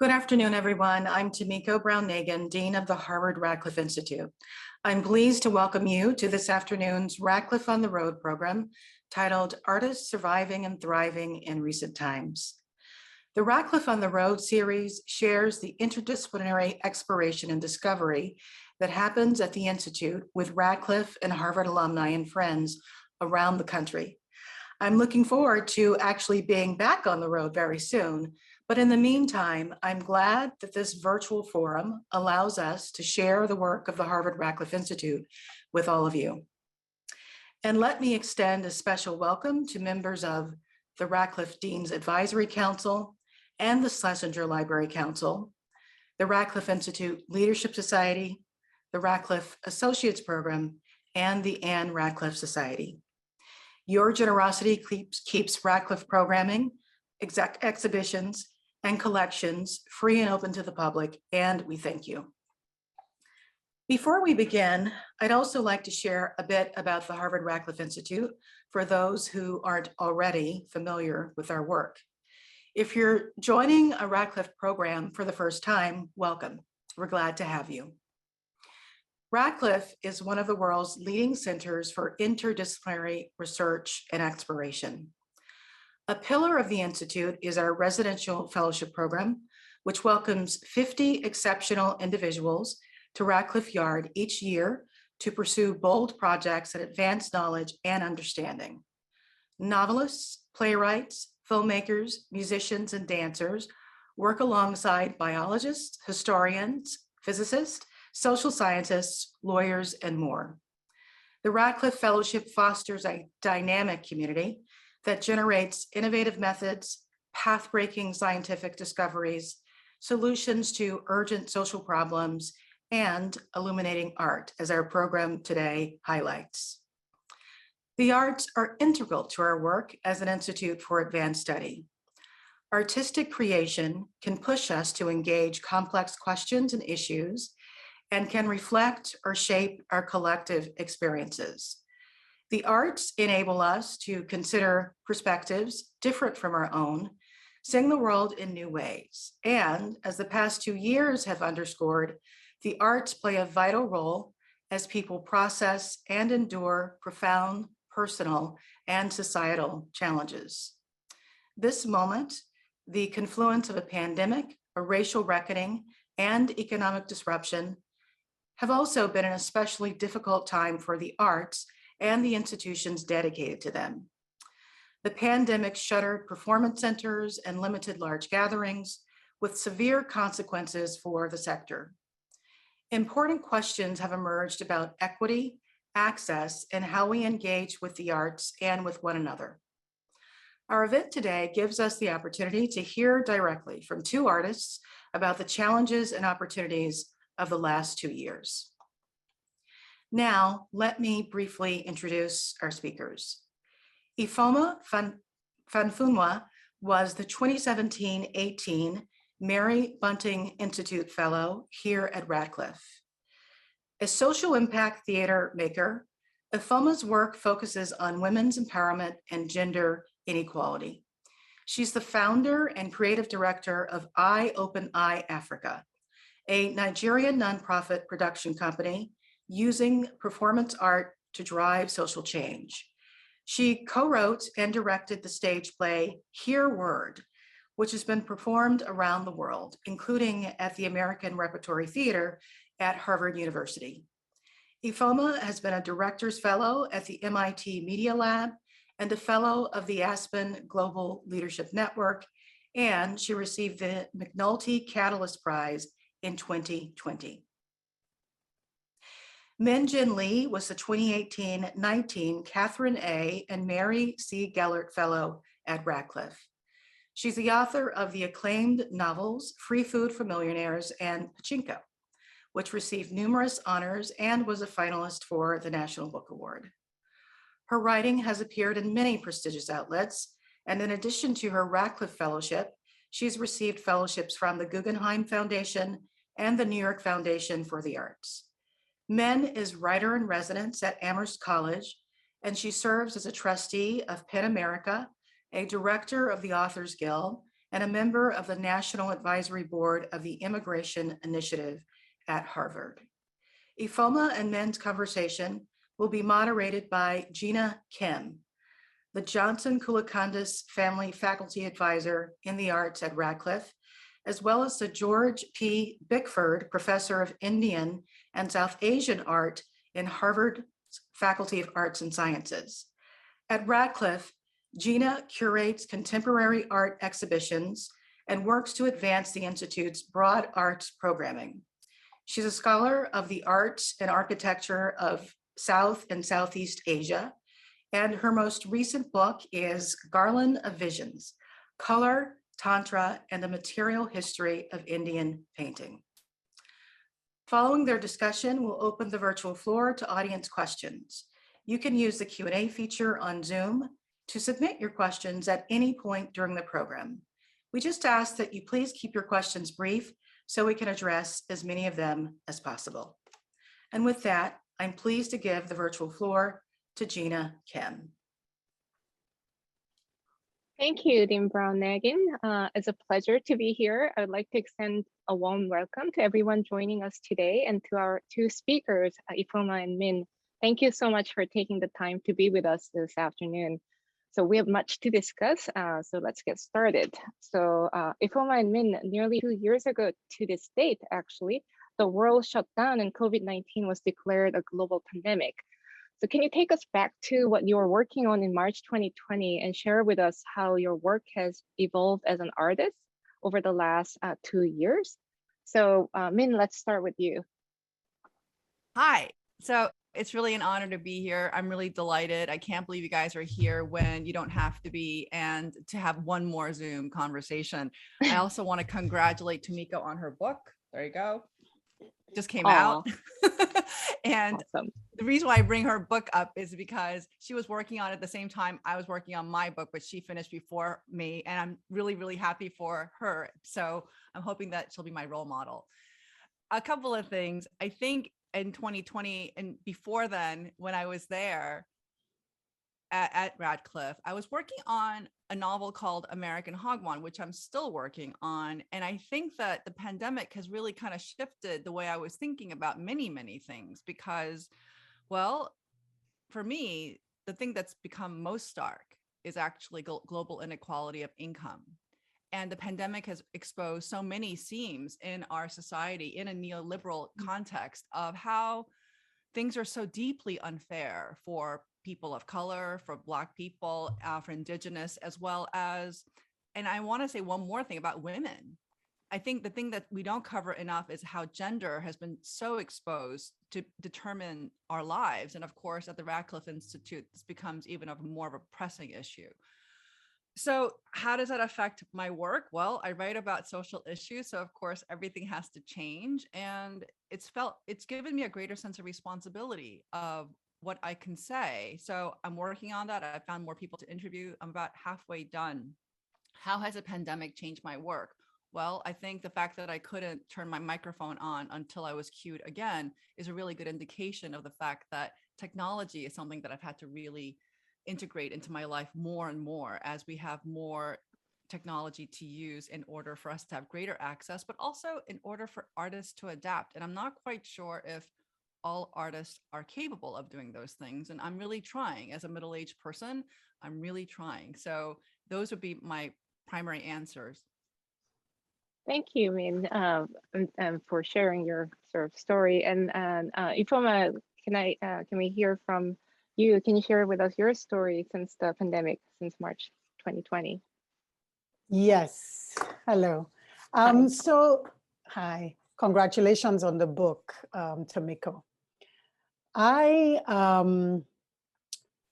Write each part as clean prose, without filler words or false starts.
Good afternoon, everyone. I'm Tomiko Brown-Nagin, Dean of the Harvard Radcliffe Institute. I'm pleased to welcome you to this afternoon's Radcliffe on the Road program titled Artists Surviving and Thriving in Recent Times. The Radcliffe on the Road series shares the interdisciplinary exploration and discovery that happens at the Institute with Radcliffe and Harvard alumni and friends around the country. I'm looking forward to actually being back on the road very soon. But in the meantime, I'm glad that this virtual forum allows us to share the work of the Harvard Radcliffe Institute with all of you. And let me extend a special welcome to members of the Radcliffe Dean's Advisory Council and the Schlesinger Library Council, the Radcliffe Institute Leadership Society, the Radcliffe Associates Program, and the Anne Radcliffe Society. Your generosity keeps Radcliffe programming, exhibitions, and collections free and open to the public, and we thank you. Before we begin, I'd also like to share a bit about the Harvard Radcliffe Institute for those who aren't already familiar with our work. If you're joining a Radcliffe program for the first time, welcome. We're glad to have you. Radcliffe is one of the world's leading centers for interdisciplinary research and exploration. A pillar of the Institute is our residential fellowship program, which welcomes 50 exceptional individuals to Radcliffe Yard each year to pursue bold projects that advance knowledge and understanding. Novelists, playwrights, filmmakers, musicians, and dancers work alongside biologists, historians, physicists, social scientists, lawyers, and more. The Radcliffe Fellowship fosters a dynamic community that generates innovative methods, path-breaking scientific discoveries, solutions to urgent social problems, and illuminating art, as our program today highlights. The arts are integral to our work as an institute for advanced study. Artistic creation can push us to engage complex questions and issues and can reflect or shape our collective experiences. The arts enable us to consider perspectives different from our own, seeing the world in new ways. And as the past 2 years have underscored, the arts play a vital role as people process and endure profound personal and societal challenges. This moment, the confluence of a pandemic, a racial reckoning, and economic disruption have also been an especially difficult time for the arts and the institutions dedicated to them. The pandemic shuttered performance centers and limited large gatherings with severe consequences for the sector. Important questions have emerged about equity, access, and how we engage with the arts and with one another. Our event today gives us the opportunity to hear directly from 2 artists about the challenges and opportunities of the last 2 years. Now, let me briefly introduce our speakers. Ifeoma Fafunwa was the 2017-18 Mary Bunting Institute Fellow here at Radcliffe. A social impact theater maker, Ifeoma's work focuses on women's empowerment and gender inequality. She's the founder and creative director of iOpenEye Africa, a Nigerian nonprofit production company using performance art to drive social change. She co-wrote and directed the stage play Hear Word, which has been performed around the world, including at the American Repertory Theater at Harvard University. Ifeoma has been a Director's Fellow at the MIT Media Lab and a Fellow of the Aspen Global Leadership Network, and she received the McNulty Catalyst Prize in 2020. Jin Lee was the 2018-19 Catherine A. and Mary C. Gellert Fellow at Radcliffe. She's the author of the acclaimed novels Free Food for Millionaires and Pachinko, which received numerous honors and was a finalist for the National Book Award. Her writing has appeared in many prestigious outlets, and in addition to her Radcliffe Fellowship, she's received fellowships from the Guggenheim Foundation and the New York Foundation for the Arts. Men is writer in residence at Amherst College, and she serves as a trustee of PEN America, a director of the Authors Guild, and a member of the National Advisory Board of the Immigration Initiative at Harvard. Ifeoma and Min's conversation will be moderated by Jinah Kim, the Johnson-Kulukundis Family Faculty Advisor in the Arts at Radcliffe, as well as the George P. Bickford Professor of Indian and South Asian Art in Harvard Faculty of Arts and Sciences. At Radcliffe, Jinah curates contemporary art exhibitions and works to advance the Institute's broad arts programming. She's a scholar of the arts and architecture of South and Southeast Asia, and her most recent book is Garland of Visions: Color, Tantra, and the Material History of Indian Painting. Following their discussion, we'll open the virtual floor to audience questions. You can use the Q&A feature on Zoom to submit your questions at any point during the program. We just ask that you please keep your questions brief so we can address as many of them as possible. And with that, I'm pleased to give the virtual floor to Jinah Kim. Thank you, Dean Brown-Nagin. It's a pleasure to be here. I would like to extend a warm welcome to everyone joining us today and to our two speakers, Ifeoma and Min. Thank you so much for taking the time to be with us this afternoon. So we have much to discuss, so let's get started. So Ifeoma and Min, nearly 2 years ago to this date, actually, the world shut down and COVID-19 was declared a global pandemic. So can you take us back to what you were working on in March 2020 and share with us how your work has evolved as an artist over the last 2 years? So Min, let's start with you. Hi. So it's really an honor to be here. I'm really delighted. I can't believe you guys are here when you don't have to be, and to have one more Zoom conversation. I also want to congratulate Tomiko on her book. There you go. Just came out. And awesome. The reason why I bring her book up is because she was working on it at the same time I was working on my book, but she finished before me, and I'm really, really happy for her. So I'm hoping that she'll be my role model. A couple of things. I think in 2020 and before then, when I was there at Radcliffe, I was working on a novel called American Hagwon, which I'm still working on. And I think that the pandemic has really kind of shifted the way I was thinking about many, many things, because, well, for me, the thing that's become most stark is actually global inequality of income. And the pandemic has exposed so many seams in our society in a neoliberal context of how things are so deeply unfair for people of color, for Black people, for Indigenous, as well as, and I want to say one more thing about women. I think the thing that we don't cover enough is how gender has been so exposed to determine our lives. And of course, at the Radcliffe Institute, this becomes even more of a pressing issue. So how does that affect my work? Well, I write about social issues. So of course, everything has to change. And it's given me a greater sense of responsibility of what I can say. So I'm working on that. I found more people to interview. I'm about halfway done. How has a pandemic changed my work? Well, I think the fact that I couldn't turn my microphone on until I was cued again is a really good indication of the fact that technology is something that I've had to really integrate into my life more and more as we have more technology to use in order for us to have greater access, but also in order for artists to adapt. And I'm not quite sure if all artists are capable of doing those things. And I'm really trying. As a middle-aged person, I'm really trying. So those would be my primary answers. Thank you, Min, and for sharing your sort of story. And Ifeoma, can we hear from you? Can you share with us your story since the pandemic, since March 2020? Yes. Hello. So, hi. Congratulations on the book, Tomiko.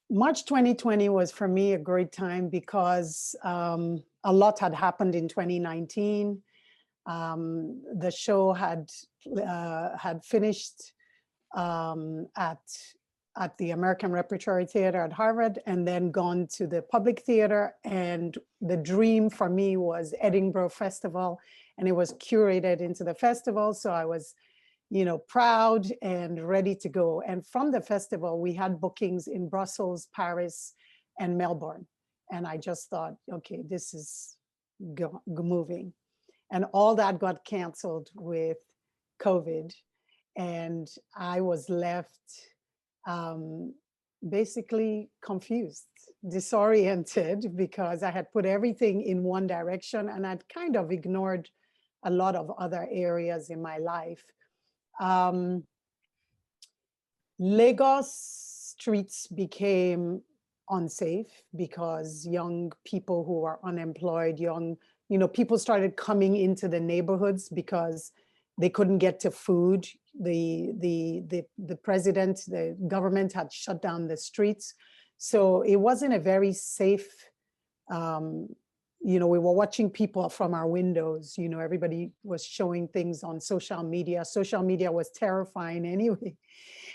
March 2020 was for me a great time because a lot had happened in 2019. The show had finished at the American Repertory Theater at Harvard, and then gone to the public theater. And the dream for me was Edinburgh Festival, and it was curated into the festival. So I was, proud and ready to go. And from the festival, we had bookings in Brussels, Paris, and Melbourne. And I just thought, okay, this is moving. And all that got canceled with COVID. And I was left basically confused, disoriented, because I had put everything in one direction and I'd kind of ignored a lot of other areas in my life. Lagos streets became unsafe because young people who were unemployed, people started coming into the neighborhoods because they couldn't get to food. The president, the government had shut down the streets. So it wasn't a very safe, we were watching people from our windows, everybody was showing things on social media. Social media was terrifying anyway.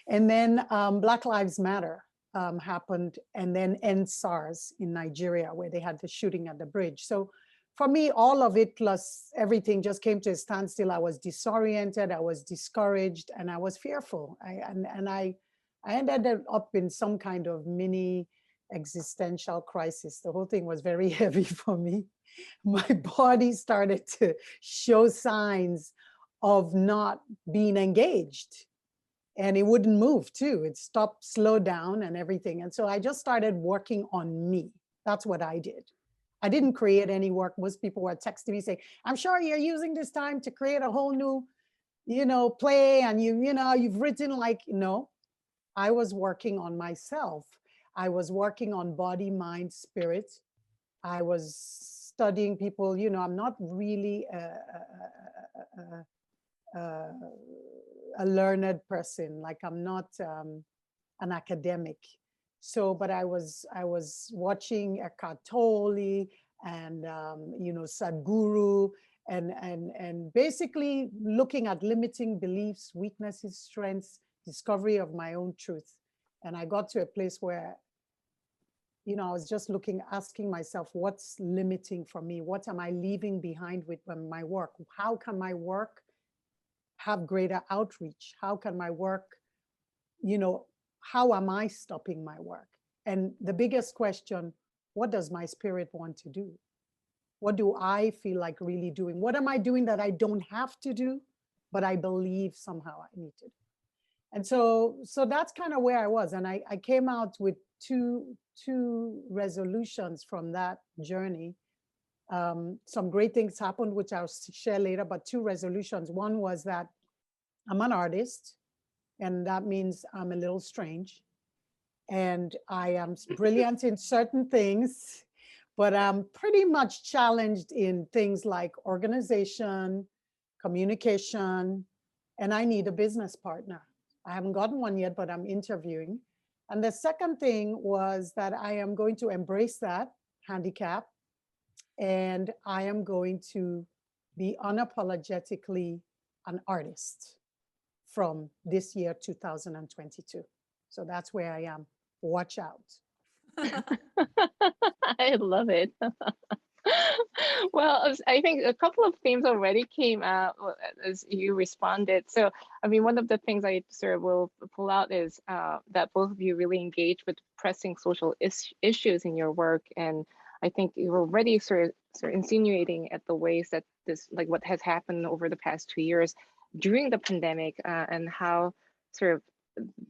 And then Black Lives Matter happened, and then End SARS in Nigeria, where they had the shooting at the bridge. So for me, all of it plus everything just came to a standstill. I was disoriented, I was discouraged, and I was fearful. I ended up in some kind of mini existential crisis. The whole thing was very heavy for me. My body started to show signs of not being engaged. And it wouldn't move too. It stopped, slowed down and everything. And so I just started working on me. That's what I did. I didn't create any work. Most people were texting me saying, I'm sure you're using this time to create a whole new, play, and you've written no, I was working on myself. I was working on body, mind, spirit. I was studying people, I'm not really a learned person. Like I'm not an academic. So, but I was watching Eckhart Tolle and Sadhguru and basically looking at limiting beliefs, weaknesses, strengths, discovery of my own truth. And I got to a place where, I was just asking myself, what's limiting for me? What am I leaving behind with my work? How can my work have greater outreach? How can my work, how am I stopping my work? And the biggest question, what does my spirit want to do? What do I feel like really doing? What am I doing that I don't have to do, but I believe somehow I need to do? And so that's kind of where I was. And I came out with two resolutions from that journey. Some great things happened, which I'll share later, but two resolutions. One was that I'm an artist, and that means I'm a little strange. And I am brilliant in certain things, but I'm pretty much challenged in things like organization, communication, and I need a business partner. I haven't gotten one yet, but I'm interviewing. And the second thing was that I am going to embrace that handicap, and I am going to be unapologetically an artist from this year, 2022. So that's where I am. Watch out. I love it. Well, I think a couple of themes already came out as you responded. So, I mean, one of the things I sort of will pull out is that both of you really engage with pressing social issues in your work. And I think you're already sort of insinuating at the ways that this, like what has happened over the past 2 years during the pandemic and how sort of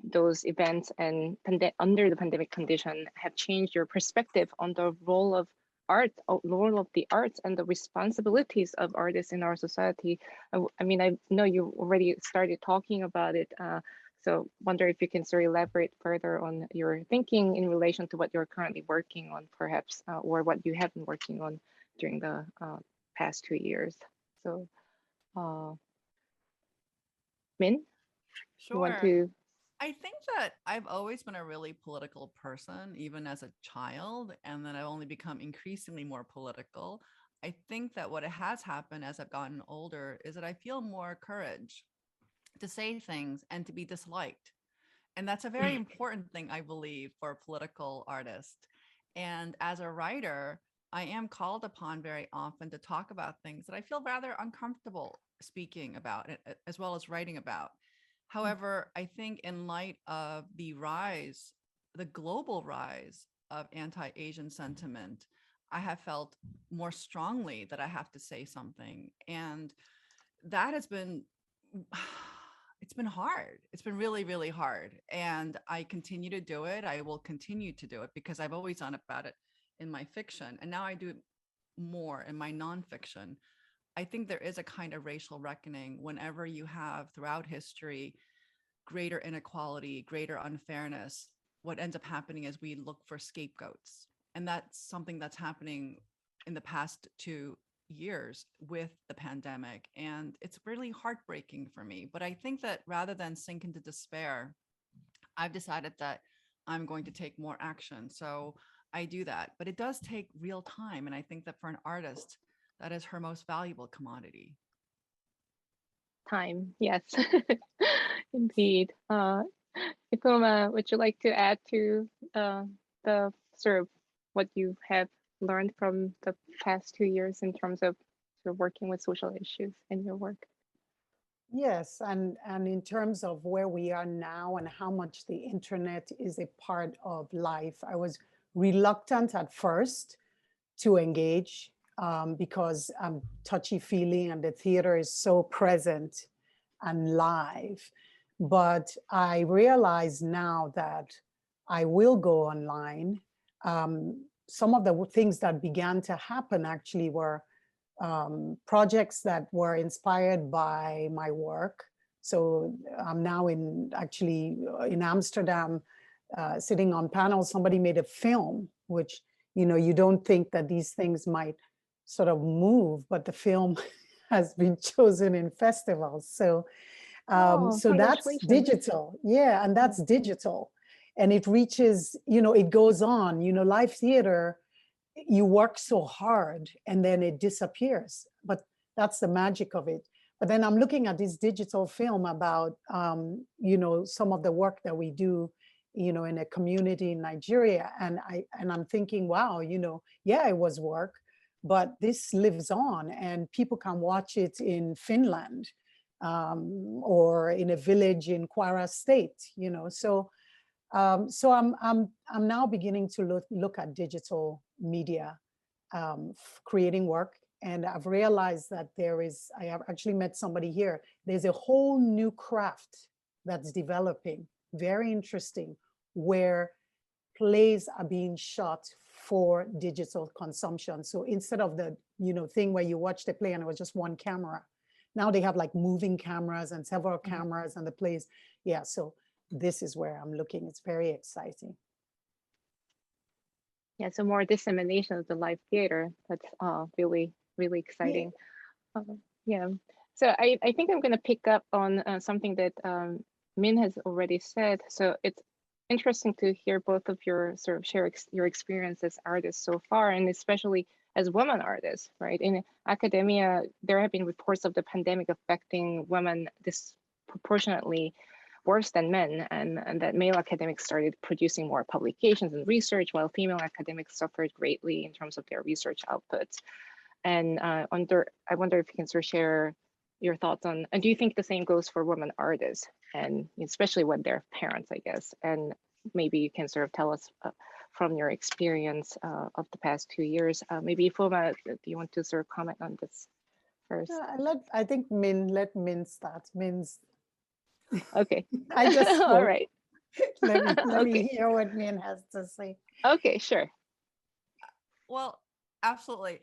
those events and under the pandemic condition have changed your perspective on the role of art, role of the arts and the responsibilities of artists in our society. I mean, I know you already started talking about it, so wonder if you can sort of elaborate further on your thinking in relation to what you're currently working on, perhaps, or what you have been working on during the past 2 years. So, Min, you want Sure. to? I think that I've always been a really political person, even as a child, and then I've only become increasingly more political. I think that what has happened as I've gotten older is that I feel more courage to say things and to be disliked. And that's a very important thing, I believe, for a political artist. And as a writer, I am called upon very often to talk about things that I feel rather uncomfortable speaking about, as well as writing about. However, I think in light of the global rise of anti-Asian sentiment, I have felt more strongly that I have to say something. And that has been, it's been hard. It's been really, really hard. And I continue to do it. I will continue to do it because I've always done about it in my fiction. And now I do it more in my nonfiction. I think there is a kind of racial reckoning whenever you have throughout history greater inequality, greater unfairness. What ends up happening is we look for scapegoats. And that's something that's happening in the past 2 years with the pandemic. And it's really heartbreaking for me. But I think that rather than sink into despair, I've decided that I'm going to take more action. So I do that, but it does take real time. And I think that for an artist, that is her most valuable commodity. Time, yes, indeed. Ifeoma, would you like to add to the sort of what you have learned from the past 2 years in terms of sort of working with social issues in your work? Yes, and in terms of where we are now and how much the internet is a part of life, I was reluctant at first to engage because I'm touchy-feely and the theater is so present and live. But I realize now that I will go online. Some of the things that began to happen actually were projects that were inspired by my work. So I'm now actually in Amsterdam, sitting on panels. Somebody made a film, which, you don't think that these things might sort of move, but the film has been chosen in festivals. So, so that's digital. Yeah, and that's digital. And it reaches, it goes on, live theater, you work so hard and then it disappears, but that's the magic of it. But then I'm looking at this digital film about, some of the work that we do, in a community in Nigeria. And I'm thinking, wow, yeah, it was work, but this lives on and people can watch it in Finland or in a village in Kwara State, so so I'm now beginning to look at digital media, creating work, and I've realized that I have actually met somebody here. There's a whole new craft that's developing, very interesting, where plays are being shot for digital consumption. So instead of the thing where you watch the play and it was just one camera, now they have like moving cameras and several cameras and the plays. Yeah, so this is where I'm looking. It's very exciting. Yeah, so more dissemination of the live theater. That's really, really exciting. Yeah. So I think I'm going to pick up on something that Min has already said. So it's interesting to hear both of your sort of share your experience as artists so far, and especially as women artists, right? In academia, there have been reports of the pandemic affecting women disproportionately worse than men, and that male academics started producing more publications and research, while female academics suffered greatly in terms of their research outputs. And I wonder if you can sort of share your thoughts on, and do you think the same goes for women artists, and especially when they're parents, I guess, and maybe you can sort of tell us from your experience of the past 2 years. Maybe Ifeoma, do you want to sort of comment on this first? I think let Min start. Min's okay. I just spoke. All right. Let me hear what Min has to say. Okay, sure. Well, absolutely.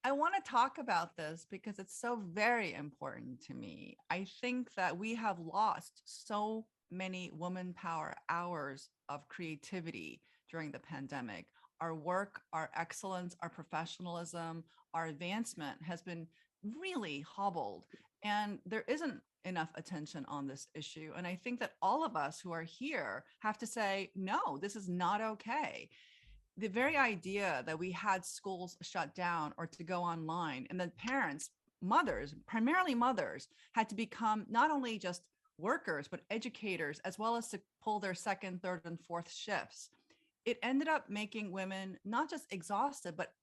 I want to talk about this because it's so very important to me. I think that we have lost so many woman power hours of creativity during the pandemic. Our work, our excellence, our professionalism, our advancement has been really hobbled, and there isn't enough attention on this issue. And I think that all of us who are here have to say, no, this is not okay. The very idea that we had schools shut down or to go online, and that parents, mothers, primarily mothers, had to become not only just workers, but educators, as well as to pull their second, third, and fourth shifts. It ended up making women not just exhausted, but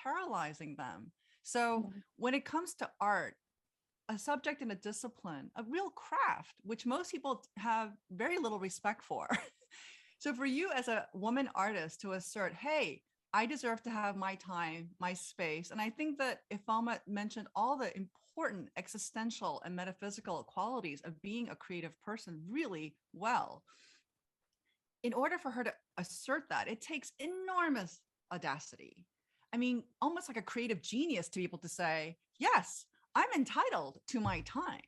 paralyzing them. So when it comes to art, a subject and a discipline, a real craft, which most people have very little respect for, So for you as a woman artist to assert, hey, I deserve to have my time, my space. And I think that Ifeoma mentioned all the important existential and metaphysical qualities of being a creative person really well. In order for her to assert that, it takes enormous audacity. I mean, almost like a creative genius to be able to say, yes, I'm entitled to my time.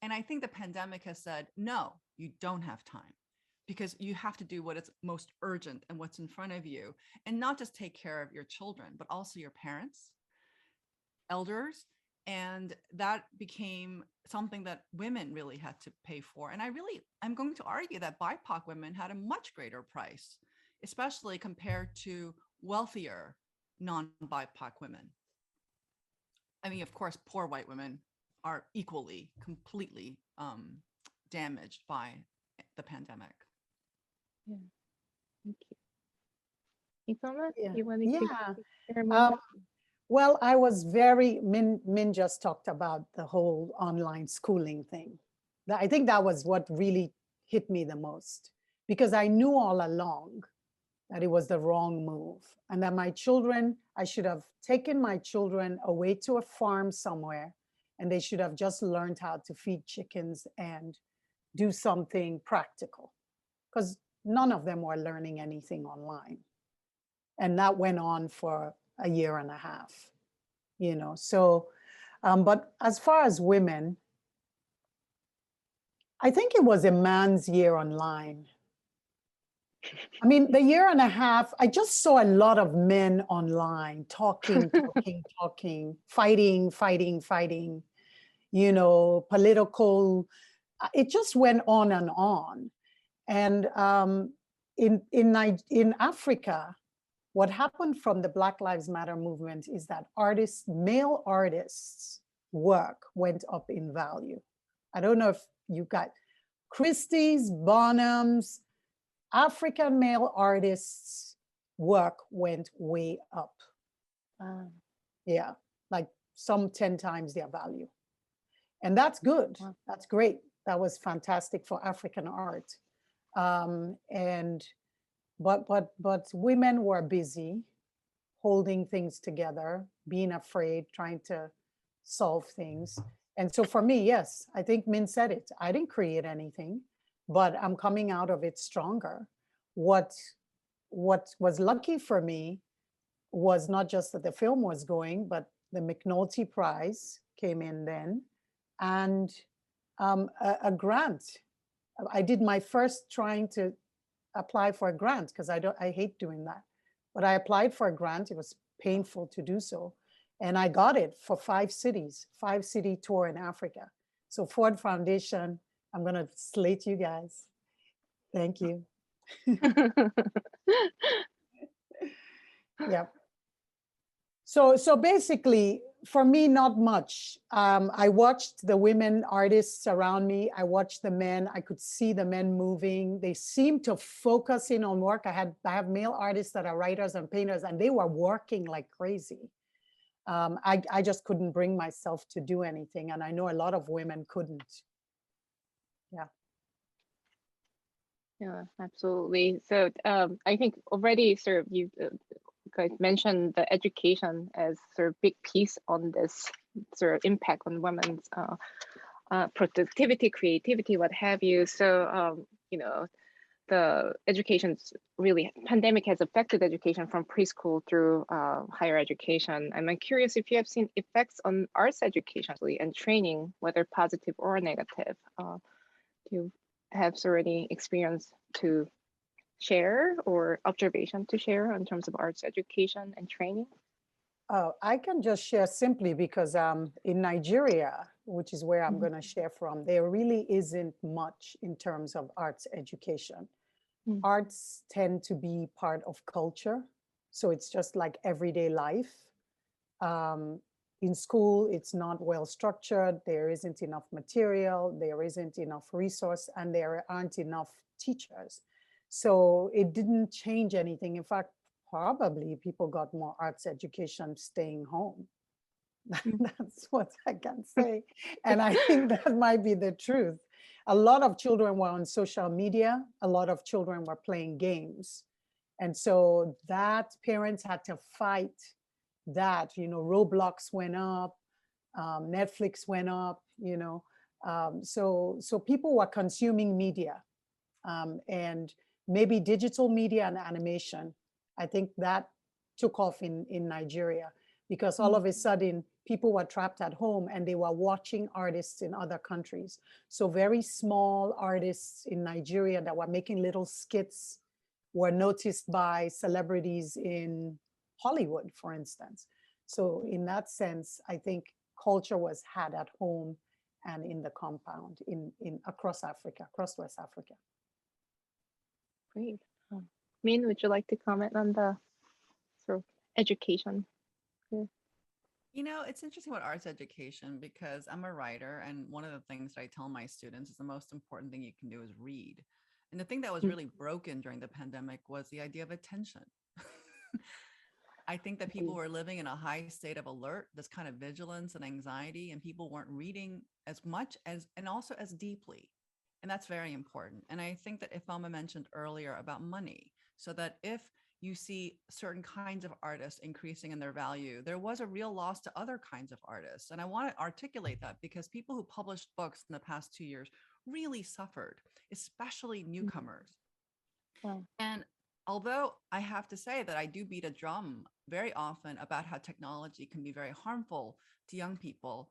And I think the pandemic has said, no, you don't have time, because you have to do what is most urgent and what's in front of you, and not just take care of your children, but also your parents, elders. And that became something that women really had to pay for. And I'm going to argue that BIPOC women had a much greater price, especially compared to wealthier non-BIPOC women. I mean, of course, poor white women are equally, completely damaged by the pandemic. Yeah, thank you. Ifeoma, Yeah. you wanted to Yeah. share more? Well, I was very, Min just talked about the whole online schooling thing. I think that was what really hit me the most, because I knew all along that it was the wrong move, and that my children, I should have taken my children away to a farm somewhere, and they should have just learned how to feed chickens and do something practical, because none of them were learning anything online. And that went on for a year and a half, you know. So, but as far as women, I think it was a man's year online. I mean, the year and a half, I just saw a lot of men online talking, fighting, you know, political. It just went on and on. And in Africa, what happened from the Black Lives Matter movement is that male artists' work went up in value. I don't know if you got Christie's, Bonhams, African male artists' work went way up. Yeah, like some 10 times their value. And that's good. Wow. That's great. That was fantastic for African art. But women were busy holding things together, being afraid, trying to solve things. And so for me, yes, I think Min said it. I didn't create anything, but I'm coming out of it stronger. What was lucky for me was not just that the film was going, but the McNulty Prize came in then, and a grant. I did my first trying to apply for a grant, because I hate doing that. But I applied for a grant. It was painful to do so. And I got it for 5 cities, 5-city tour in Africa. So Ford Foundation, I'm going to slate you guys. Thank you. Yeah. So basically, for me, not much. I watched the women artists around me. I watched the men. I could see the men moving. They seemed to focus in on work. I have male artists that are writers and painters, and they were working like crazy. I just couldn't bring myself to do anything, and I know a lot of women couldn't. Yeah. Yeah, absolutely. So I think already sort of you guys mentioned the education as sort of big piece on this sort of impact on women's productivity, creativity, what have you. So, you know, the education's really, pandemic has affected education from preschool through higher education. And I'm curious if you have seen effects on arts education and training, whether positive or negative. Do you have already experience to share or observation to share in terms of arts education and training? Oh, I can just share simply because in Nigeria, which is where I'm going to share from, there really isn't much in terms of arts education. Arts tend to be part of culture. So it's just like everyday life. In school, it's not well structured. There isn't enough material. There isn't enough resource, and there aren't enough teachers. So it didn't change anything. In fact, probably people got more arts education staying home. That's what I can say. And I think that might be the truth. a lot of children were on social media, a lot of children were playing games. And so that parents had to fight that, Roblox went up, Netflix went up, so people were consuming media, and maybe digital media and animation. I think that took off in Nigeria, because all of a sudden people were trapped at home and they were watching artists in other countries. So very small artists in Nigeria that were making little skits were noticed by celebrities in Hollywood, for instance. So in that sense, I think culture was had at home and in the compound in across Africa, across West Africa. Great. Min, would you like to comment on the sort of education? It's interesting about arts education, because I'm a writer, and one of the things that I tell my students is the most important thing you can do is read. And the thing that was really broken during the pandemic was the idea of attention. I think that people were living in a high state of alert, this kind of vigilance and anxiety, and people weren't reading as much and also as deeply. And that's very important. And I think that Ifeoma mentioned earlier about money, so that if you see certain kinds of artists increasing in their value, there was a real loss to other kinds of artists. And I want to articulate that, because people who published books in the past 2 years really suffered, especially newcomers. Wow. And although I have to say that I do beat a drum very often about how technology can be very harmful to young people,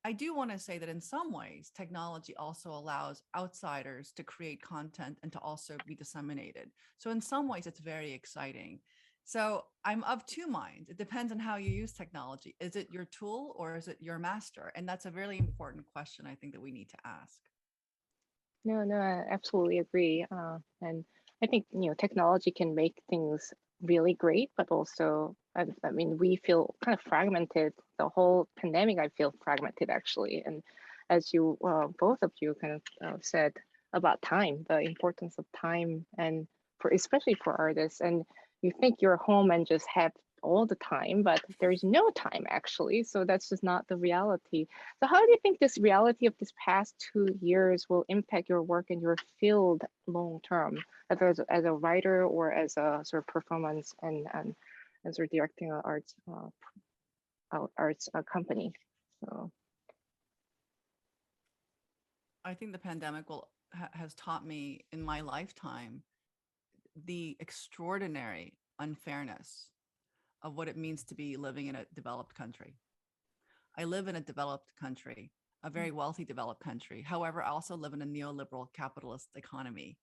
I do want to say that in some ways, technology also allows outsiders to create content and to also be disseminated. So in some ways, it's very exciting. So I'm of two minds. It depends on how you use technology. Is it your tool or is it your master? And that's a really important question, I think, that we need to ask. No, I absolutely agree. And I think, technology can make things really great, but also, I mean, we feel kind of fragmented. The whole pandemic, I feel fragmented, actually. And as you, both of you kind of said about time, the importance of time, and especially for artists. And you think you're home and just have all the time, but there's no time, actually. So that's just not the reality. So how do you think this reality of this past 2 years will impact your work in your field long term, as a writer or as a sort of performance and sort of directing an arts company? So I think the pandemic has taught me in my lifetime the extraordinary unfairness of what it means to be living in a developed country. I live in a developed country, a very wealthy developed country. However, I also live in a neoliberal capitalist economy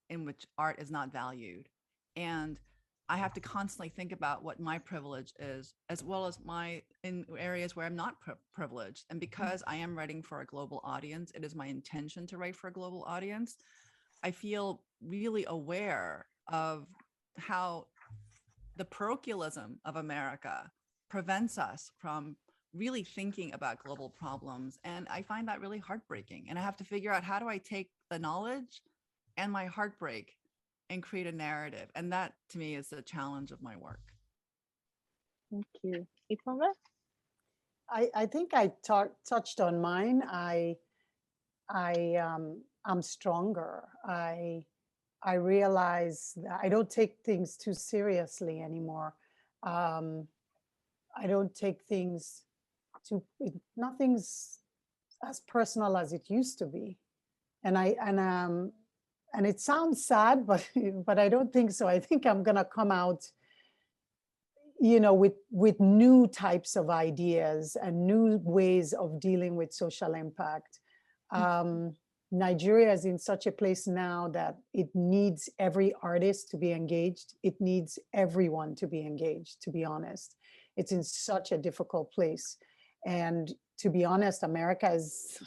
in which art is not valued. And I have to constantly think about what my privilege is, as well as in areas where I'm not privileged. And because I am writing for a global audience, it is my intention to write for a global audience. I feel really aware of how the parochialism of America prevents us from really thinking about global problems. And I find that really heartbreaking. And I have to figure out, how do I take the knowledge and my heartbreak and create a narrative? And that, to me, is the challenge of my work. thank you. Ifeoma? I think I touched on mine. I'm stronger. I realize that I don't take things too seriously anymore. I don't take things nothing's as personal as it used to be. And it sounds sad, but I don't think so. I think I'm gonna come out, with new types of ideas and new ways of dealing with social impact. Nigeria is in such a place now that it needs every artist to be engaged. It needs everyone to be engaged, to be honest. It's in such a difficult place. And to be honest, America is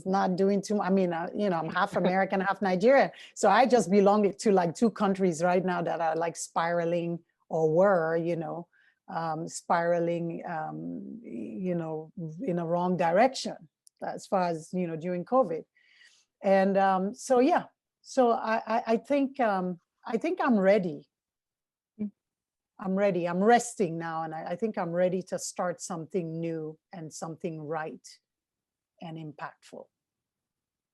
not doing too much. I mean, I'm half American, half Nigerian. So I just belong to like two countries right now that are like spiraling, or were, spiraling, in a wrong direction, as far as, during COVID. And so I think I'm ready. I'm ready. I'm resting now, and I think I'm ready to start something new and something right and impactful.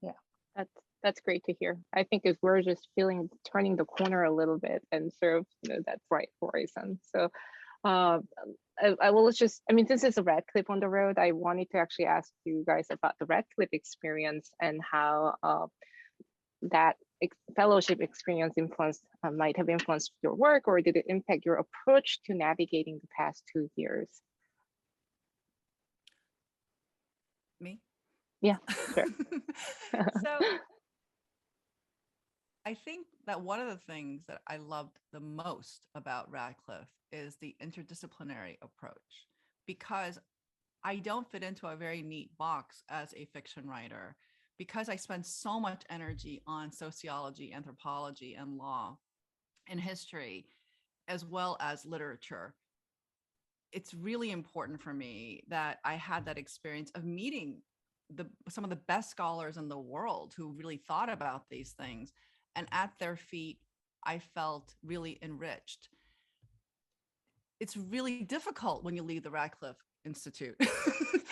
Yeah. That's great to hear. I think is we're just turning the corner a little bit and sort of that bright horizon. So I will just, I mean, since it's a Radcliffe on the road, I wanted to actually ask you guys about the Radcliffe experience and how that fellowship experience might have influenced your work, or did it impact your approach to navigating the past 2 years? Me? Yeah, sure. So I think that one of the things that I loved the most about Radcliffe is the interdisciplinary approach, because I don't fit into a very neat box as a fiction writer, because I spend so much energy on sociology, anthropology, and law and history, as well as literature. It's really important for me that I had that experience of meeting some of the best scholars in the world who really thought about these things. And at their feet, I felt really enriched. It's really difficult when you leave the Radcliffe Institute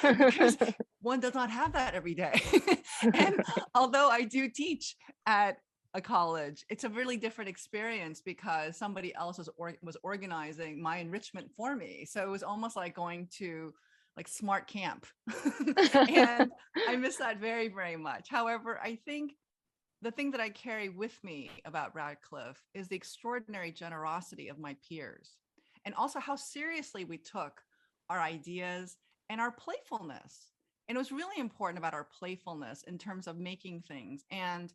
because one does not have that every day. And although I do teach at a college, it's a really different experience because somebody else was organizing my enrichment for me. So it was almost like going to like smart camp. And I miss that very, very much. However, I think the thing that I carry with me about Radcliffe is the extraordinary generosity of my peers, and also how seriously we took our ideas and our playfulness. And it was really important about our playfulness in terms of making things. And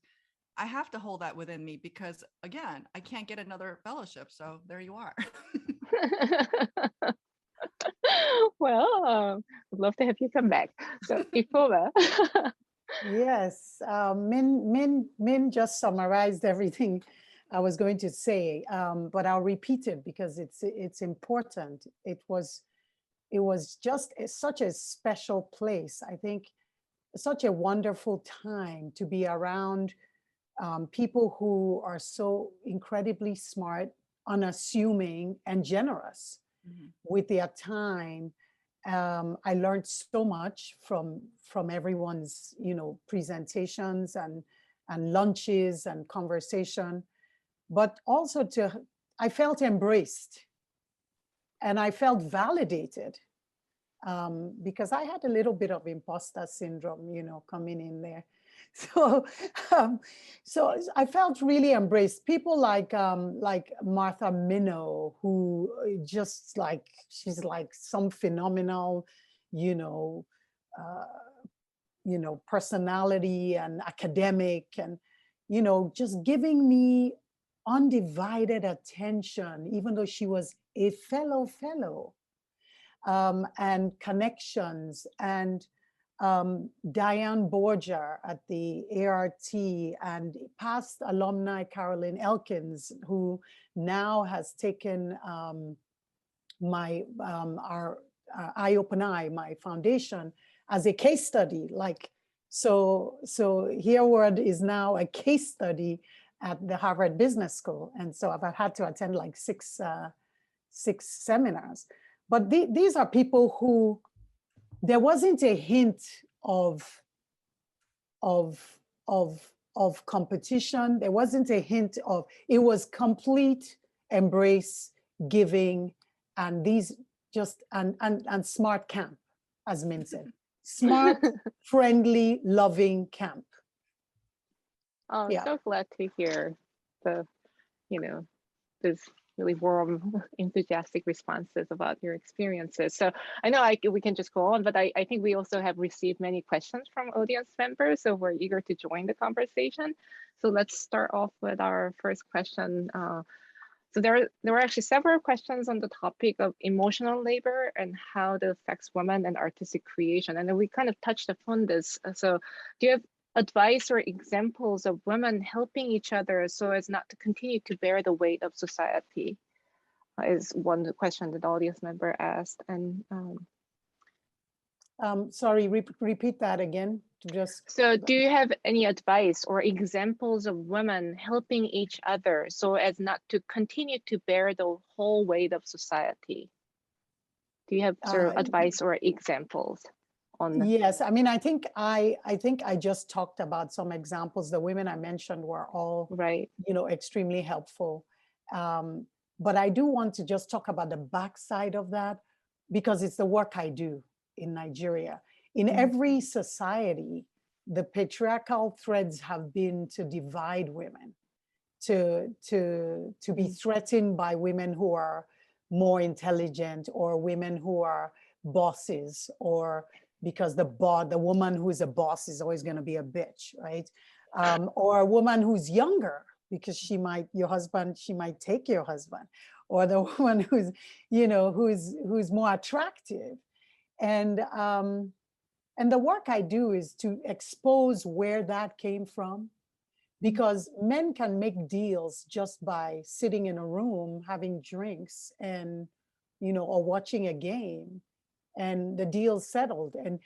I have to hold that within me because, again, I can't get another fellowship. So there you are. Well, I'd love to have you come back. So Ifeoma. Yes, Min just summarized everything I was going to say, but I'll repeat it because it's important. It was just such a special place. I think such a wonderful time to be around people who are so incredibly smart, unassuming, and generous with their time. I learned so much from everyone's, presentations and lunches and conversation, but also I felt embraced and I felt validated because I had a little bit of imposter syndrome, coming in there. So, so I felt really embraced. People like Martha Minow, who just she's like some phenomenal, personality and academic, and just giving me undivided attention, even though she was a fellow, and connections, and Diane Borger at the ART, and past alumni Carolyn Elkins, who now has taken my our iOpenEye, my foundation, as a case study. So Hereward is now a case study at the Harvard Business School, and so I've had to attend like six seminars. But these are people who there wasn't a hint of competition. There wasn't a hint of, it was complete embrace, giving, and these just, and smart camp, as Min said. Smart, friendly, loving camp. Oh, yeah. So glad to hear this really warm, enthusiastic responses about your experiences. So I know we can just go on, but I think we also have received many questions from audience members, so we're eager to join the conversation. So let's start off with our first question. So there were actually several questions on the topic of emotional labor and how it affects women and artistic creation. And then we kind of touched upon this. So do you have advice or examples of women helping each other so as not to continue to bear the weight of society? Is one question that the audience member asked. And sorry, repeat that again. So do you have any advice or examples of women helping each other so as not to continue to bear the whole weight of society? Do you have sort of advice or examples? on. Yes, I mean, I think I just talked about some examples. The women I mentioned were all, Right. extremely helpful. But I do want to just talk about the backside of that because it's the work I do in Nigeria. In every society, the patriarchal threads have been to divide women, to be threatened by women who are more intelligent, or women who are bosses, or because the woman who's a boss is always going to be a bitch, right? Or a woman who's younger, because she might take your husband, or the woman who's who's more attractive. And the work I do is to expose where that came from, because men can make deals just by sitting in a room having drinks and or watching a game, and the deal's settled. And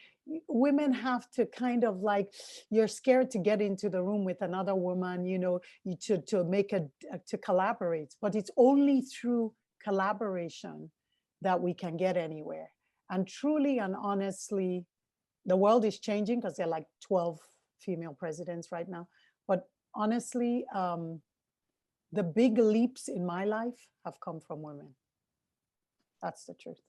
women have to kind of like, you're scared to get into the room with another woman, to collaborate. But it's only through collaboration that we can get anywhere. And truly and honestly, the world is changing because there are like 12 female presidents right now. But honestly, the big leaps in my life have come from women. That's the truth.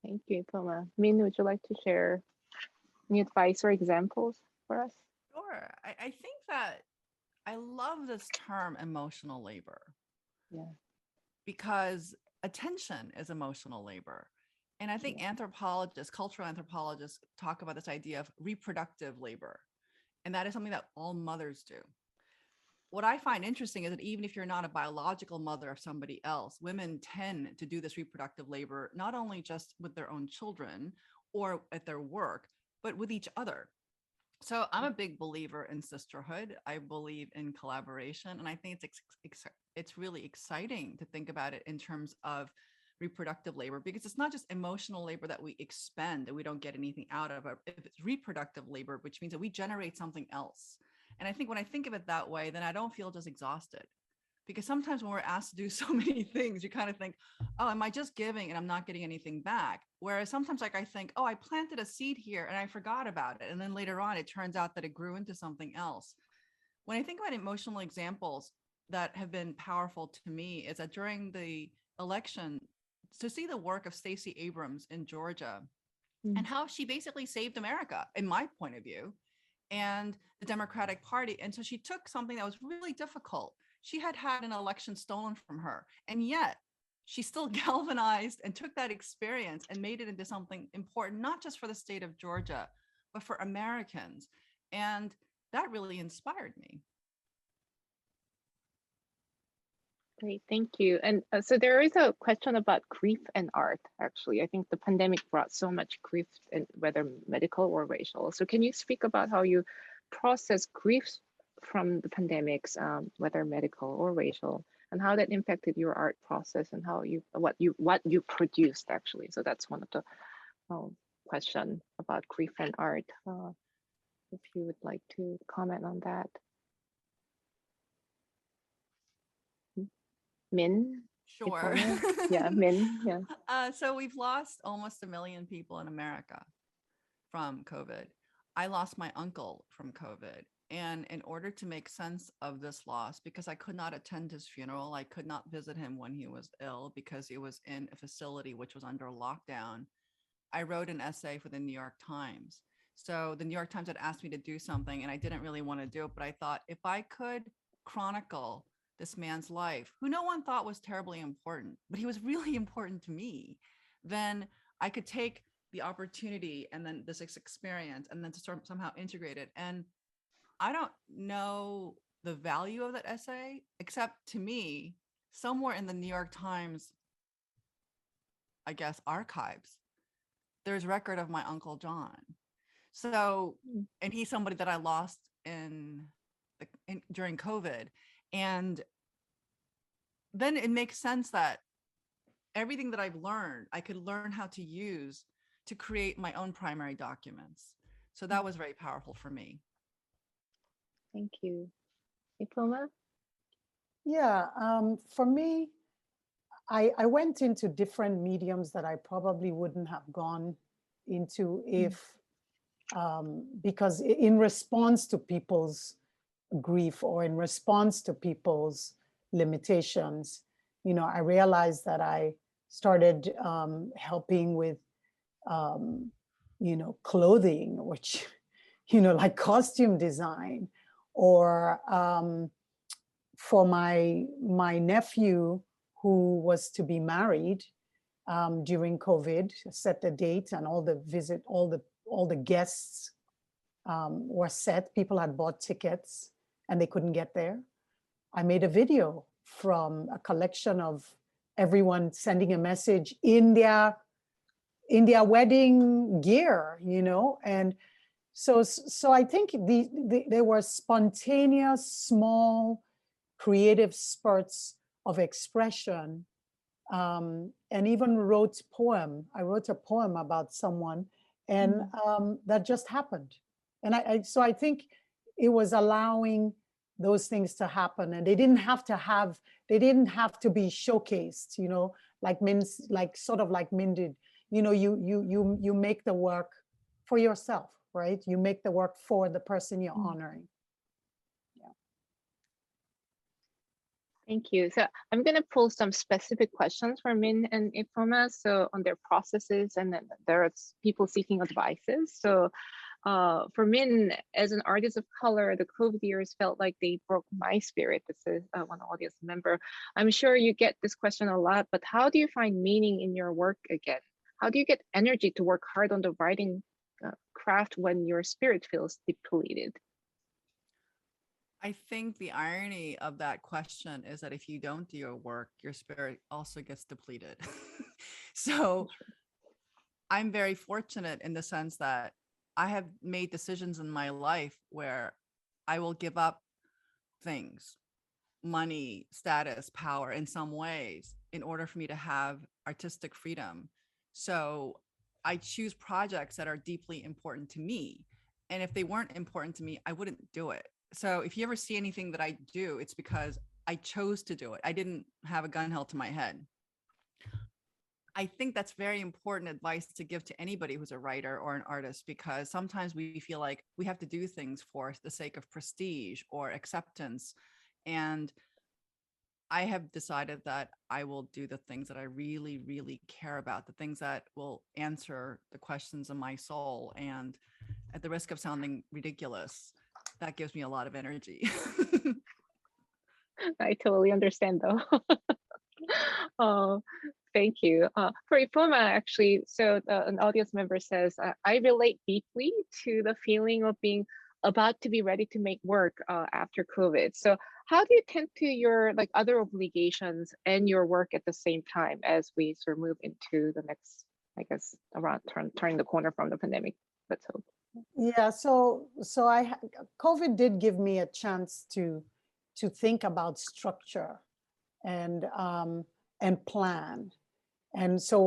Thank you, Ifeoma. Min, would you like to share any advice or examples for us? Sure. I think that I love this term emotional labor. Yeah. Because attention is emotional labor. And I think anthropologists, cultural anthropologists talk about this idea of reproductive labor. And that is something that all mothers do. What I find interesting is that even if you're not a biological mother of somebody else, women tend to do this reproductive labor, not only just with their own children or at their work, but with each other. So I'm a big believer in sisterhood. I believe in collaboration. And I think it's really exciting to think about it in terms of reproductive labor, because it's not just emotional labor that we expend and we don't get anything out of it. If it's reproductive labor, which means that we generate something else. And I think when I think of it that way, then I don't feel just exhausted. Because sometimes when we're asked to do so many things, you kind of think, oh, am I just giving and I'm not getting anything back? Whereas sometimes like I think, oh, I planted a seed here and I forgot about it. And then later on, it turns out that it grew into something else. When I think about emotional examples that have been powerful to me is that during the election, to see the work of Stacey Abrams in Georgia and how she basically saved America, in my point of view, and the Democratic Party. And so she took something that was really difficult. She had an election stolen from her, and yet she still galvanized and took that experience and made it into something important, not just for the state of Georgia, but for Americans. And that really inspired me. Great, thank you. And so there is a question about grief and art, actually. I think the pandemic brought so much grief, whether medical or racial. So can you speak about how you process grief from the pandemics, whether medical or racial, and how that impacted your art process and how what you produced, actually? So that's one of the question about grief and art. If you would like to comment on that. Min? Sure. Yeah, Min, yeah. So we've lost almost 1 million people in America from COVID. I lost my uncle from COVID. And in order to make sense of this loss, because I could not attend his funeral, I could not visit him when he was ill because he was in a facility which was under lockdown, I wrote an essay for the New York Times. So the New York Times had asked me to do something and I didn't really want to do it, but I thought if I could chronicle this man's life, who no one thought was terribly important, but he was really important to me, then I could take the opportunity and then this experience and then to somehow integrate it. And I don't know the value of that essay, except to me, somewhere in the New York Times, I guess, archives, there's record of my Uncle John. So, and he's somebody that I lost during COVID. And then it makes sense that everything that I've learned, I could learn how to use to create my own primary documents. So that was very powerful for me. Thank you. Ifeoma? Yeah, for me, I went into different mediums that I probably wouldn't have gone into if, because in response to people's grief or in response to people's limitations, I realized that I started helping with, clothing, which, like costume design, or for my nephew who was to be married during COVID, set the date and all the guests were set. People had bought tickets and they couldn't get there. I made a video from a collection of everyone sending a message in their wedding gear, and so I think there were spontaneous, small, creative spurts of expression, and even wrote poem. I wrote a poem about someone, and that just happened. And so I think it was allowing those things to happen, and they didn't have to be showcased, like Min did. You make the work for yourself, right? You make the work for the person you're honoring. Yeah. Thank you. So I'm going to pull some specific questions for Min and Ifeoma, so on their processes, and then there's people seeking advices. So for Min, as an artist of color, the COVID years felt like they broke my spirit. This is one audience member. I'm sure you get this question a lot, but how do you find meaning in your work again? How do you get energy to work hard on the writing craft when your spirit feels depleted? I think the irony of that question is that if you don't do your work, your spirit also gets depleted. So I'm very fortunate in the sense that I have made decisions in my life where I will give up things, money, status, power in some ways in order for me to have artistic freedom. So I choose projects that are deeply important to me. And if they weren't important to me, I wouldn't do it. So if you ever see anything that I do, it's because I chose to do it. I didn't have a gun held to my head. I think that's very important advice to give to anybody who's a writer or an artist, because sometimes we feel like we have to do things for the sake of prestige or acceptance. And I have decided that I will do the things that I really, really care about, the things that will answer the questions of my soul. And at the risk of sounding ridiculous, that gives me a lot of energy. I totally understand though. Oh, thank you. For Ifeoma, actually, so an audience member says, I relate deeply to the feeling of being about to be ready to make work after COVID. So how do you tend to your other obligations and your work at the same time as we sort of move into the next, I guess, around turning the corner from the pandemic? Let's hope. Yeah, so COVID did give me a chance to think about structure and plan. And so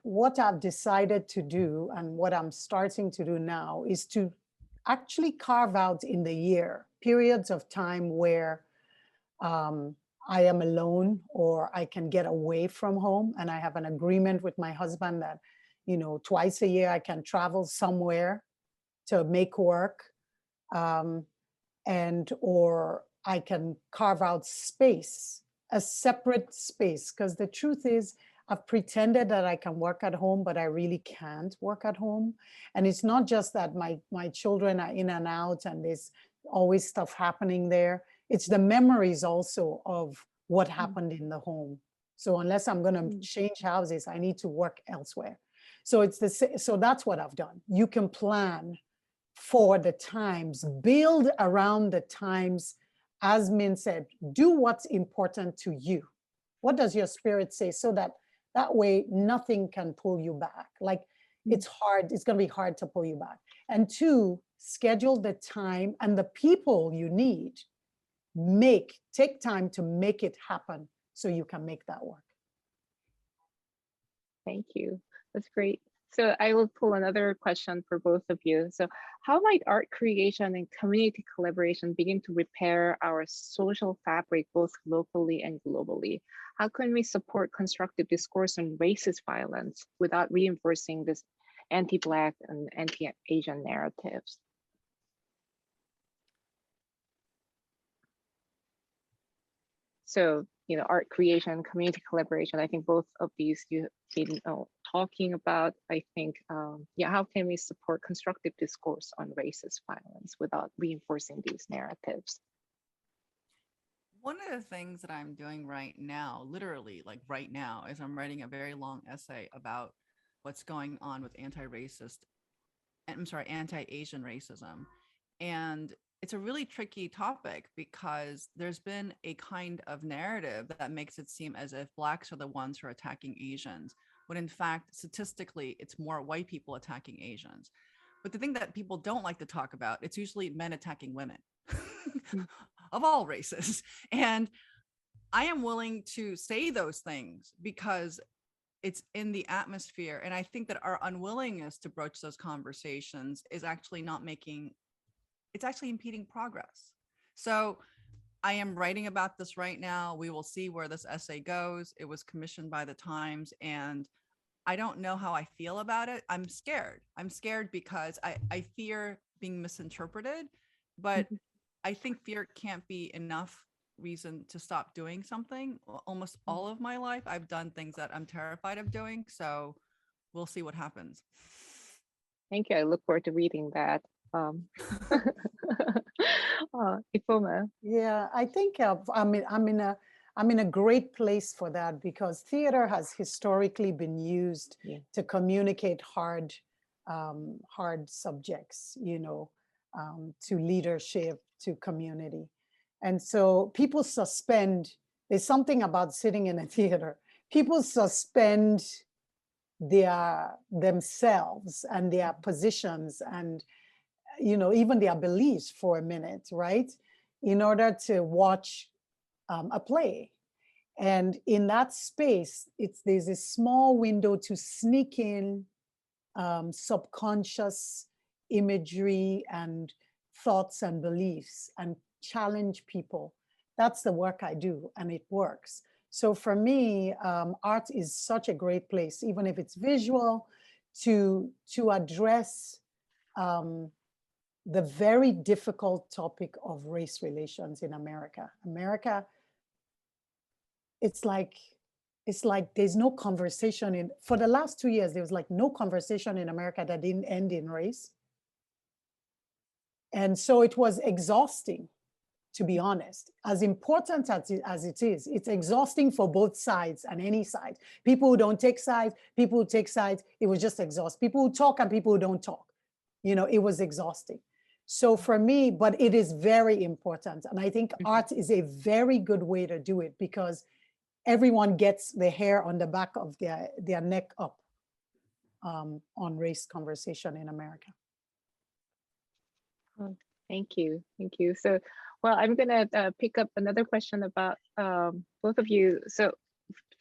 what I've decided to do and what I'm starting to do now is to actually carve out in the year periods of time where I am alone or I can get away from home. And I have an agreement with my husband that, twice a year I can travel somewhere to make work, or I can carve out space, a separate space, because the truth is I've pretended that I can work at home, but I really can't work at home. And it's not just that my children are in and out and there's always stuff happening there. It's the memories also of what happened in the home. So unless I'm going to change houses, I need to work elsewhere. So so that's what I've done. You can plan for the times, build around the times. As Min said, do what's important to you. What does your spirit say? So that way nothing can pull you back. It's hard, it's going to be hard to pull you back. And two, schedule the time and the people you need. Take time to make it happen so you can make that work. Thank you. That's great. So I will pull another question for both of you. So how might art creation and community collaboration begin to repair our social fabric, both locally and globally? How can we support constructive discourse on racist violence without reinforcing this anti-Black and anti-Asian narratives. So, art creation, community collaboration, I think both of these you've been talking about. I think, how can we support constructive discourse on racist violence without reinforcing these narratives? One of the things that I'm doing right now, literally like right now, is I'm writing a very long essay about what's going on with anti-Asian racism. And it's a really tricky topic because there's been a kind of narrative that makes it seem as if Blacks are the ones who are attacking Asians, when in fact, statistically, it's more white people attacking Asians. But the thing that people don't like to talk about, it's usually men attacking women of all races. And I am willing to say those things because it's in the atmosphere. And I think that our unwillingness to broach those conversations is actually it's actually impeding progress. So I am writing about this right now. We will see where this essay goes. It was commissioned by the Times, and I don't know how I feel about it. I'm scared. I'm scared because I fear being misinterpreted, but I think fear can't be enough reason to stop doing something. Almost all of my life, I've done things that I'm terrified of doing. So we'll see what happens. Thank you. I look forward to reading that. Ifeoma. Yeah, I think I'm in a great place for that because theater has historically been used to communicate hard subjects, to leadership, to community. And so people suspend, there's something about sitting in a theater. People suspend themselves and their positions and even their beliefs for a minute, right? In order to watch a play. And in that space, there's a small window to sneak in subconscious imagery and thoughts and beliefs and challenge people. That's the work I do, and it works. So for me, art is such a great place, even if it's visual, to address the very difficult topic of race relations in America. It's like there's no conversation for the last 2 years, there was like no conversation in America that didn't end in race. And so it was exhausting, to be honest. As important as it is, it's exhausting for both sides and any side. People who don't take sides, people who take sides, it was just exhausting. People who talk and people who don't talk, it was exhausting. So for me, but it is very important. And I think art is a very good way to do it because everyone gets the hair on the back of their neck up on race conversation in America. Oh, thank you. Thank you. So, well, I'm going to pick up another question about both of you. So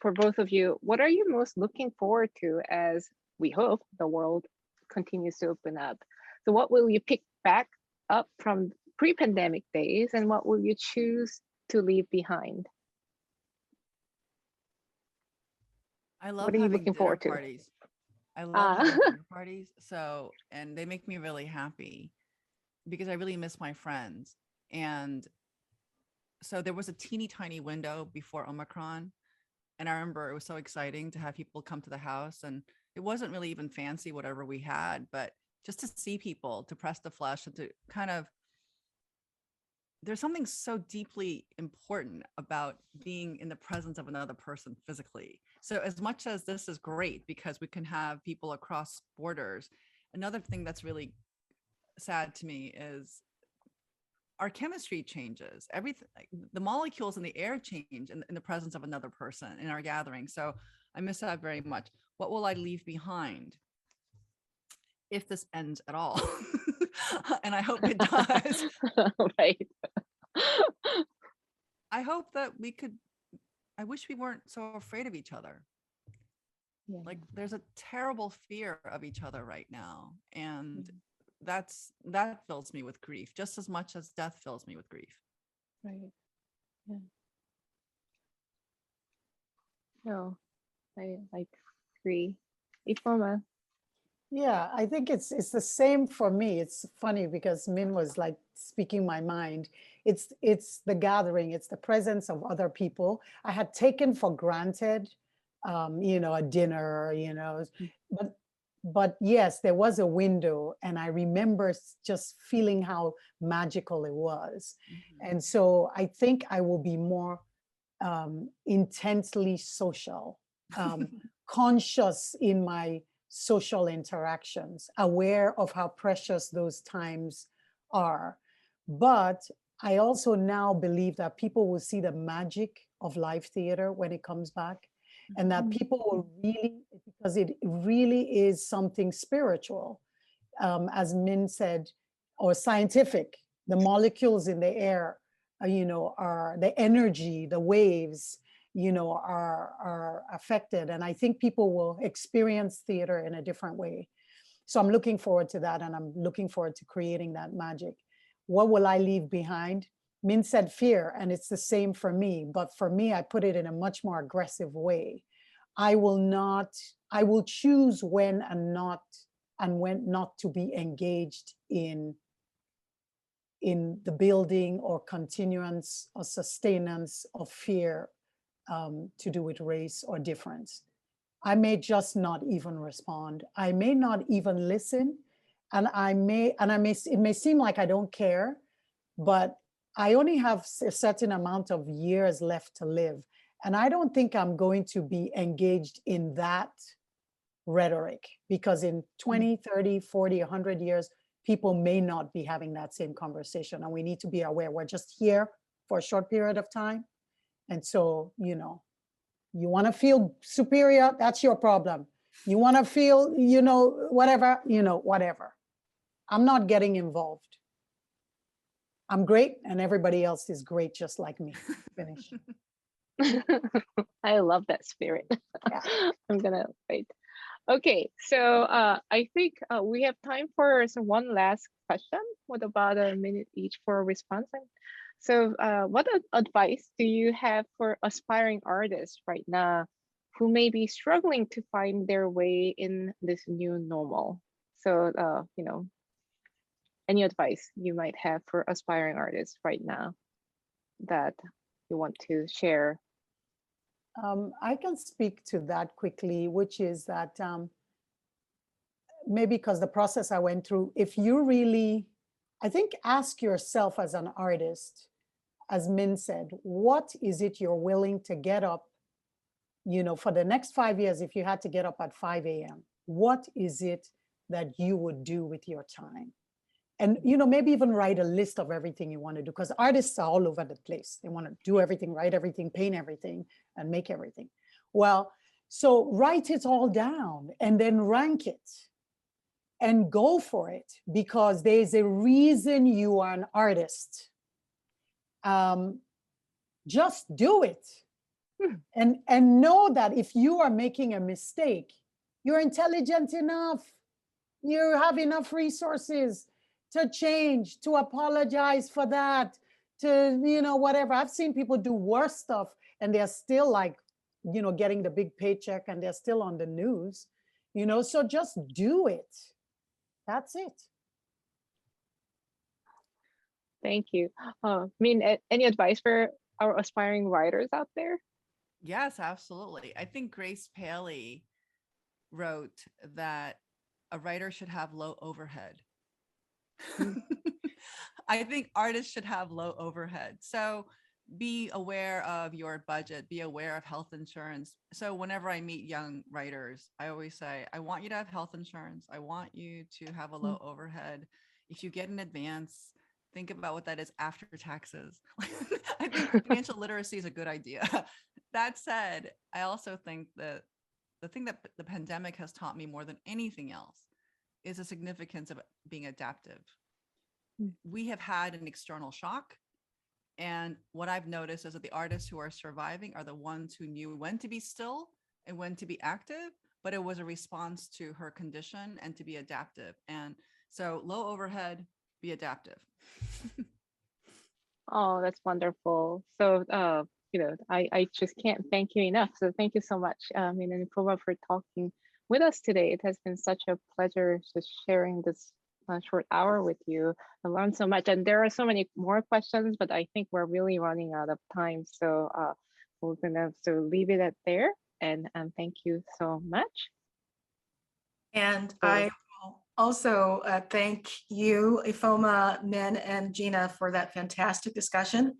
for both of you, what are you most looking forward to as we hope the world continues to open up? So what will you pick back up from pre-pandemic days and what will you choose to leave behind? I love what are you having looking dinner forward to? parties. I love having dinner parties. So, and they make me really happy because I really miss my friends. And so there was a teeny tiny window before Omicron. And I remember it was so exciting to have people come to the house, and it wasn't really even fancy, whatever we had, but just to see people, to press the flesh, and to kind of, there's something so deeply important about being in the presence of another person physically. So as much as this is great because we can have people across borders, another thing that's really sad to me is our chemistry changes. Everything, the molecules in the air change in the presence of another person in our gathering. So I miss that very much. What will I leave behind if this ends at all? And I hope it does. Right. I hope that I wish we weren't so afraid of each other. Yeah. Like there's a terrible fear of each other right now. And that fills me with grief just as much as death fills me with grief. Right. Yeah. No, I agree. Ifeoma. Yeah, I think it's the same for me. It's funny because Min was like speaking my mind. It's the gathering, it's the presence of other people. I had taken for granted, a dinner, but but yes, there was a window, and I remember just feeling how magical it was. Mhm. And so I think I will be more intensely social, conscious in my social interactions, aware of how precious those times are. But I also now believe that people will see the magic of live theater when it comes back, and that people will really, because it really is something spiritual, as Min said, or scientific. The molecules in the air, are the energy, the waves, are affected. And I think people will experience theater in a different way. So I'm looking forward to that, and I'm looking forward to creating that magic. What will I leave behind? Min said fear, and it's the same for me. But for me, I put it in a much more aggressive way. I will choose when and when not to be engaged in the building or continuance or sustenance of fear, to do with race or difference. I may just not even respond. I may not even listen. And it may seem like I don't care, but I only have a certain amount of years left to live. And I don't think I'm going to be engaged in that rhetoric, because in 20, 30, 40, 100 years, people may not be having that same conversation. And we need to be aware we're just here for a short period of time. And so, you want to feel superior, that's your problem. You want to feel, whatever, whatever. I'm not getting involved. I'm great, and everybody else is great just like me. Finish. I love that spirit. Yeah. I'm gonna wait. Okay, so I think we have time for one last question with about a minute each for a response. So what advice do you have for aspiring artists right now who may be struggling to find their way in this new normal? So, any advice you might have for aspiring artists right now that you want to share? I can speak to that quickly, which is that maybe because the process I went through, if you really, I think, ask yourself as an artist, as Min said, what is it you're willing to get up, for the next 5 years, if you had to get up at 5 a.m., what is it that you would do with your time? And, maybe even write a list of everything you want to do, because artists are all over the place. They want to do everything, write everything, paint everything, and make everything. Well, so write it all down and then rank it and go for it, because there's a reason you are an artist. Just do it. And know that if you are making a mistake, you're intelligent enough, you have enough resources to change, to apologize for that, to, whatever. I've seen people do worse stuff and they're still like, getting the big paycheck, and they're still on the news, so just do it. That's it. Thank you. Any advice for our aspiring writers out there? Yes, absolutely. I think Grace Paley wrote that a writer should have low overhead. I think artists should have low overhead. So be aware of your budget, be aware of health insurance. So whenever I meet young writers, I always say, I want you to have health insurance. I want you to have a low overhead. If you get an advance, think about what that is after taxes. I think financial literacy is a good idea. That said, I also think that the thing that the pandemic has taught me more than anything else is the significance of being adaptive. We have had an external shock. And what I've noticed is that the artists who are surviving are the ones who knew when to be still and when to be active, but it was a response to her condition and to be adaptive. And so low overhead, be adaptive. Oh, that's wonderful. So, I just can't thank you enough. So thank you so much, and Ifeoma, for talking with us today. It has been such a pleasure just sharing this short hour with you. I learned so much, and there are so many more questions, but I think we're really running out of time. So we're gonna have to leave it at there. And thank you so much. And I will also thank you, Ifeoma, Min, and Jinah for that fantastic discussion.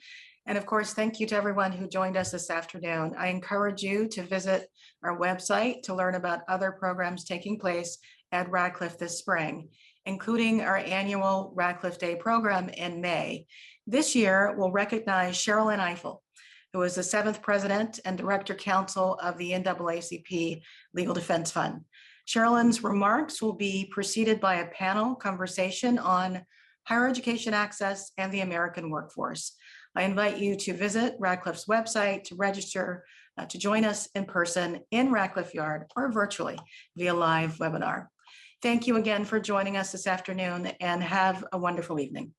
And of course, thank you to everyone who joined us this afternoon. I encourage you to visit our website to learn about other programs taking place at Radcliffe this spring, including our annual Radcliffe Day program in May. This year, we'll recognize Sherilyn Ifill, who is the 7th president and director counsel of the NAACP Legal Defense Fund. Sherilyn's remarks will be preceded by a panel conversation on higher education access and the American workforce. I invite you to visit Radcliffe's website to register to join us in person in Radcliffe Yard or virtually via live webinar. Thank you again for joining us this afternoon, and have a wonderful evening.